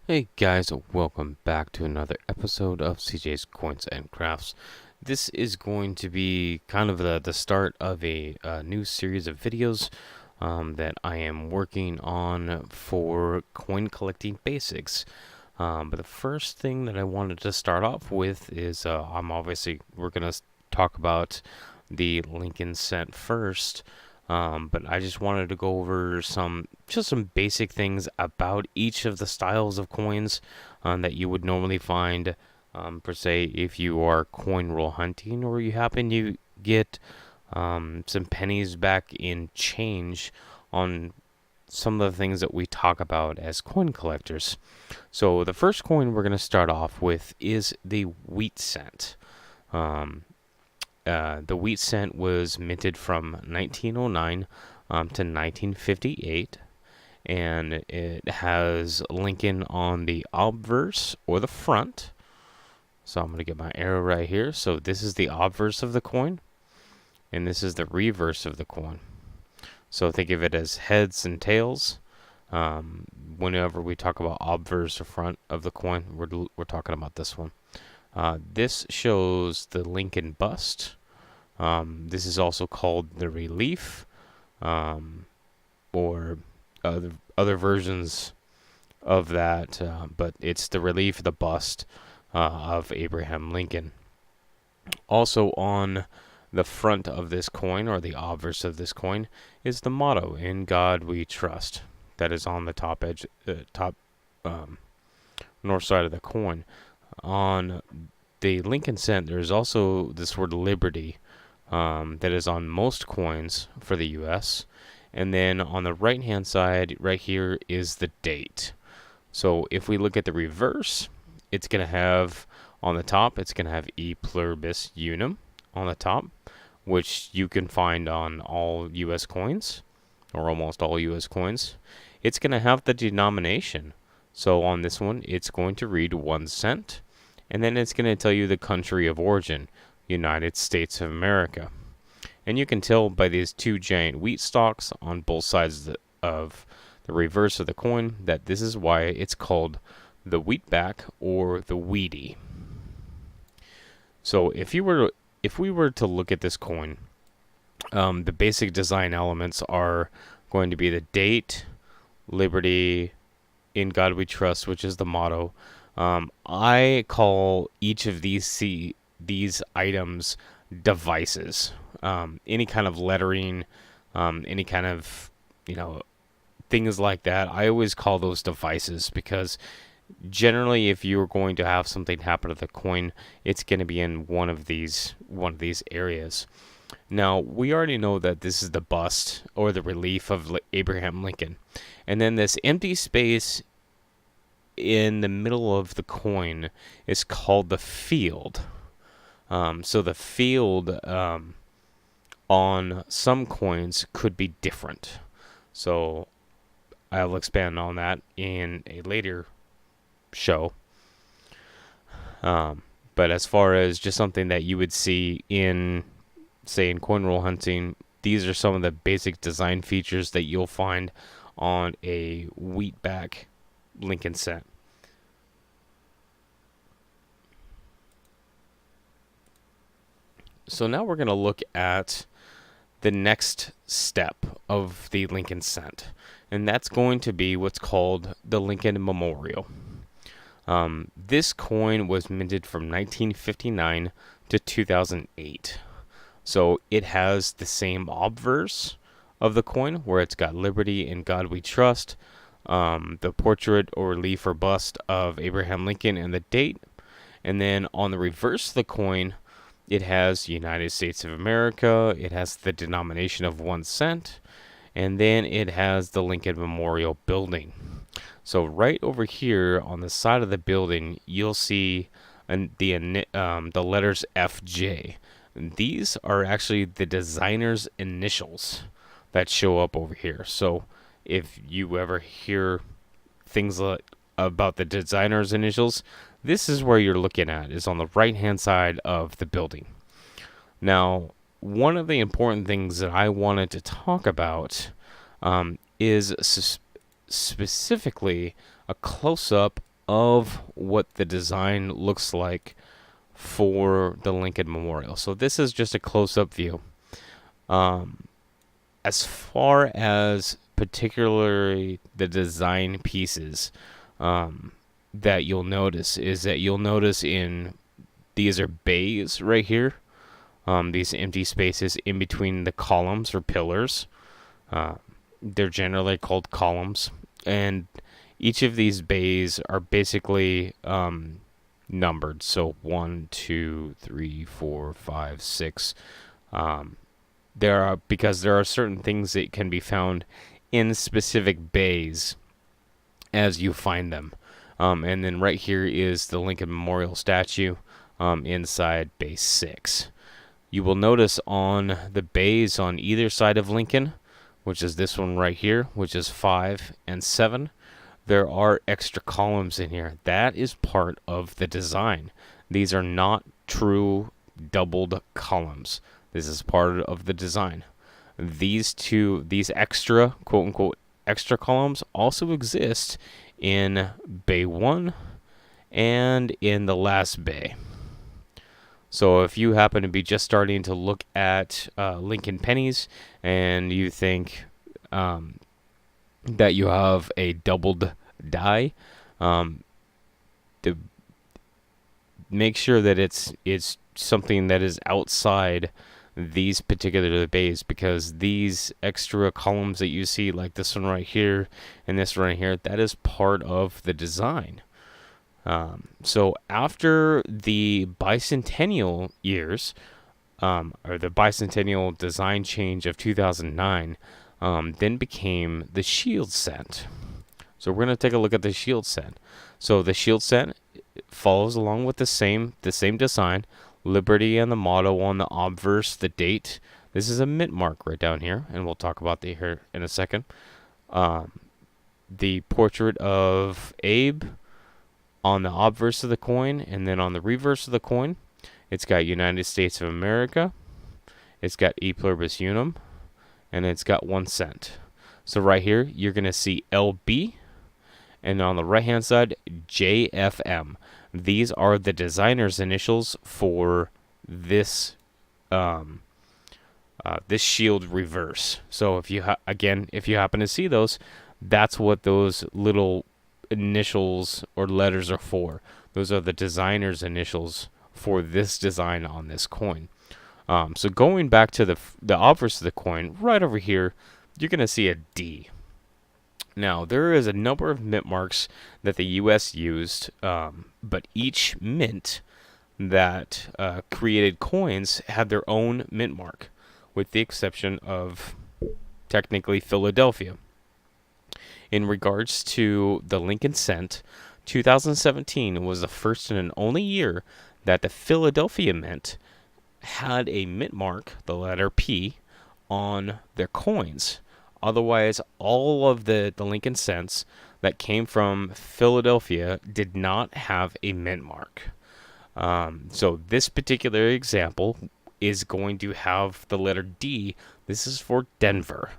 Hey guys, welcome back to another episode of CJs Coins and Crafts. This is going to be kind of the start of a new series of videos that I am working on for coin collecting basics. But the first thing that I wanted to start off with is we're going to talk about the Lincoln cent first. But I just wanted to go over some basic things about each of the styles of coins that you would normally find, per se, if you are coin roll hunting or you happen to get some pennies back in change on some of the things that we talk about as coin collectors. So the first coin we're going to start off with is the wheat cent. The wheat cent was minted from 1909 to 1958, and it has Lincoln on the obverse or the front. So I'm going to get my arrow right here. So this is the obverse of the coin, and this is the reverse of the coin. So think of it as heads and tails. Whenever we talk about obverse or front of the coin, we're talking about this one. This shows the Lincoln bust. This is also called the relief, or other versions of that, but it's the relief, the bust of Abraham Lincoln. Also on the front of this coin, or the obverse of this coin, is the motto, "In God We Trust." That is on the top edge, north side of the coin. On the Lincoln cent, there's also this word liberty that is on most coins for the U.S. And then on the right-hand side, right here, is the date. So if we look at the reverse, it's going to have, on the top, it's going to have E pluribus unum on the top, which you can find on all U.S. coins, or almost all U.S. coins. It's going to have the denomination. So on this one, it's going to read 1 cent. And then it's going to tell you the country of origin, United States of America. And you can tell by these two giant wheat stalks on both sides of the reverse of the coin that this is why it's called the wheatback or the wheatie. So if we were to look at this coin, the basic design elements are going to be the date, liberty, in God we trust, which is the motto. I call each of these items devices. Any kind of lettering, any kind of, things like that, I always call those devices, because generally if you're going to have something happen to the coin, it's going to be in one of these areas. Now, we already know that this is the bust or the relief of Abraham Lincoln. And then this empty space in the middle of the coin is called the field. So the field on some coins could be different. So I'll expand on that in a later show. But as far as just something that you would see in coin roll hunting, these are some of the basic design features that you'll find on a wheatback Lincoln cent. So now we're going to look at the next step of the Lincoln cent, and that's going to be what's called the Lincoln Memorial. This coin was minted from 1959 to 2008. So it has the same obverse of the coin, where it's got liberty, in God we trust, the portrait or relief or bust of Abraham Lincoln, and the date. And then on the reverse of the coin, it has United States of America, it has the denomination of 1 cent, and then it has the Lincoln Memorial building. So right over here on the side of the building, you'll see the letters FJ. These are actually the designer's initials that show up over here. So if you ever hear things about the designer's initials, this is where you're looking at, is on the right-hand side of the building. Now, one of the important things that I wanted to talk about is specifically a close-up of what the design looks like for the Lincoln Memorial. So this is just a close-up view. As far as particularly the design pieces that you'll notice is that you'll notice in these are bays right here, these empty spaces in between the columns or pillars. They're generally called columns, and each of these bays are basically numbered. So 1, 2, 3, 4, 5, 6. Because there are certain things that can be found in specific bays as you find them. And then right here is the Lincoln Memorial statue inside bay 6. You will notice on the bays on either side of Lincoln, which is this one right here, which is 5 and 7, there are extra columns in here. That is part of the design. These are not true doubled columns. This is part of the design. These extra, quote unquote, extra columns also exist in bay 1 and in the last bay. So if you happen to be just starting to look at Lincoln pennies and you think that you have a doubled die, to make sure that it's something that is outside these particular bays, because these extra columns that you see, like this one right here and this one right here, that is part of the design. So after the bicentennial years, or the bicentennial design change of 2009, then became the shield cent. So we're going to take a look at the shield cent. So the shield cent follows along with the same design. Liberty and the motto on the obverse, the date. This is a mint mark right down here, and we'll talk about the here in a second. The portrait of Abe on the obverse of the coin, and then on the reverse of the coin, it's got United States of America. It's got E pluribus unum, and it's got 1 cent. So right here, you're going to see LB, and on the right-hand side, JFM. These are the designer's initials for this this shield reverse. So if you if you happen to see those, that's what those little initials or letters are for. Those are the designer's initials for this design on this coin. So going back to the obverse of the coin, right over here, you're going to see a D. Now, there is a number of mint marks that the U.S. used, but each mint that created coins had their own mint mark, with the exception of technically Philadelphia. In regards to the Lincoln cent, 2017 was the first and only year that the Philadelphia Mint had a mint mark, the letter P, on their coins. Otherwise, all of the Lincoln cents that came from Philadelphia did not have a mint mark. So this particular example is going to have the letter D. This is for Denver,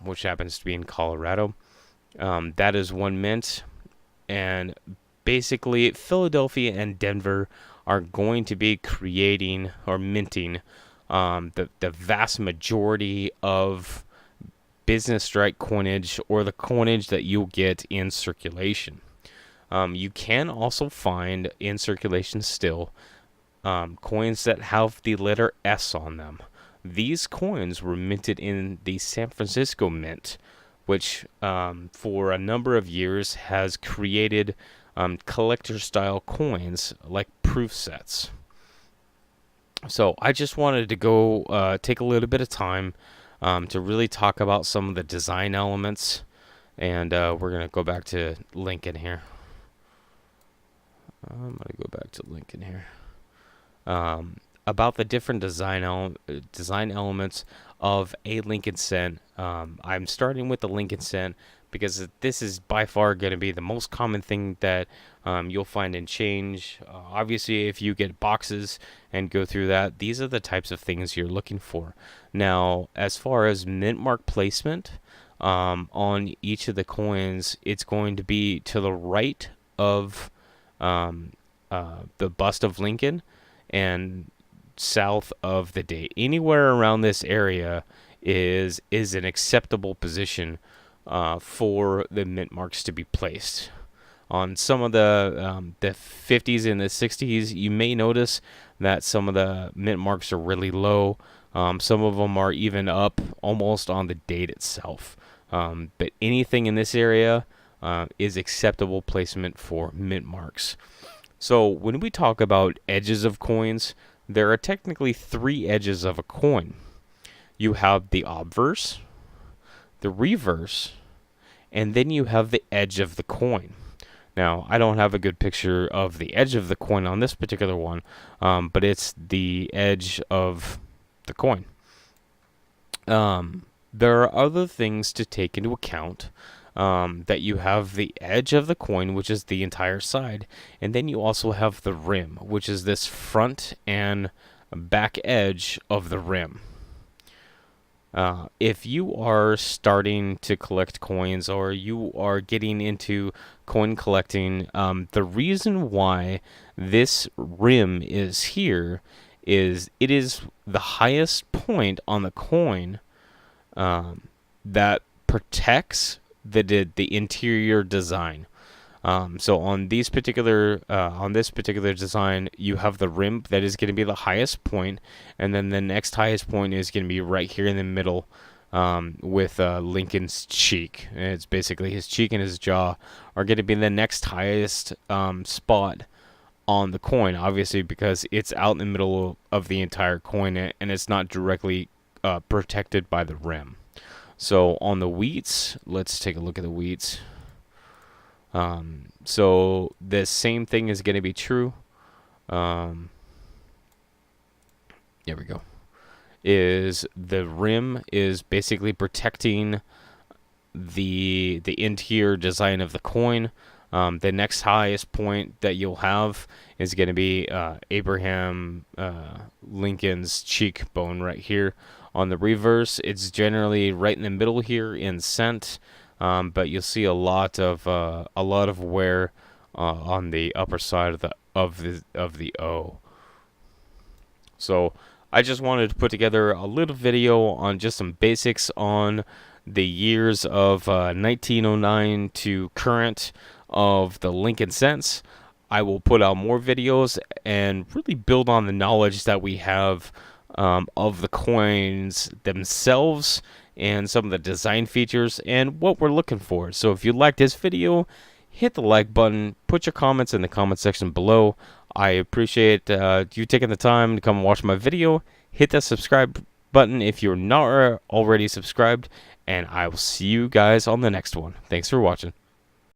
which happens to be in Colorado. That is one mint, and basically Philadelphia and Denver are going to be creating or minting the vast majority of business strike coinage, or the coinage that you'll get in circulation. You can also find in circulation still coins that have the letter S on them. These coins were minted in the San Francisco Mint, which for a number of years has created collector-style coins like proof sets. So I just wanted to go take a little bit of time to really talk about some of the design elements, and we're going to go back to Lincoln here. I'm going to go back to Lincoln here. About the different design elements of a Lincoln cent. I'm starting with the Lincoln cent because this is by far going to be the most common thing that you'll find in change. Obviously, if you get boxes and go through that, these are the types of things you're looking for. Now, as far as mint mark placement on each of the coins, it's going to be to the right of the bust of Lincoln and south of the date. Anywhere around this area is an acceptable position for the mint marks to be placed. On some of the 50s and the 60s, you may notice that some of the mint marks are really low. Some of them are even up almost on the date itself. But anything in this area is acceptable placement for mint marks. So when we talk about edges of coins, there are technically 3 edges of a coin. You have the obverse, the reverse, and then you have the edge of the coin. Now, I don't have a good picture of the edge of the coin on this particular one, but it's the edge of the coin. There are other things to take into account, that you have the edge of the coin, which is the entire side, and then you also have the rim, which is this front and back edge of the rim. If you are starting to collect coins or you are getting into coin collecting, the reason why this rim is here is it is the highest point on the coin that protects the interior design. So on this particular design, you have the rim that is going to be the highest point, and then the next highest point is going to be right here in the middle, with Lincoln's cheek. And it's basically his cheek and his jaw are going to be the next highest spot on the coin, obviously because it's out in the middle of the entire coin and it's not directly protected by the rim. So on the wheats, let's take a look at the wheats. So the same thing is going to be true. There we go. Is the rim is basically protecting the interior design of the coin. The next highest point that you'll have is going to be Abraham Lincoln's cheekbone right here. On the reverse, it's generally right in the middle here in cent. But you'll see a lot of wear on the upper side of the O. So I just wanted to put together a little video on just some basics on the years of 1909 to current of the Lincoln cents. I will put out more videos and really build on the knowledge that we have of the coins themselves and some of the design features and what we're looking for. So if you liked this video, hit the like button, put your comments in the comment section below. I appreciate you taking the time to come watch my video. Hit that subscribe button if you're not already subscribed, and I will see you guys on the next one. Thanks for watching.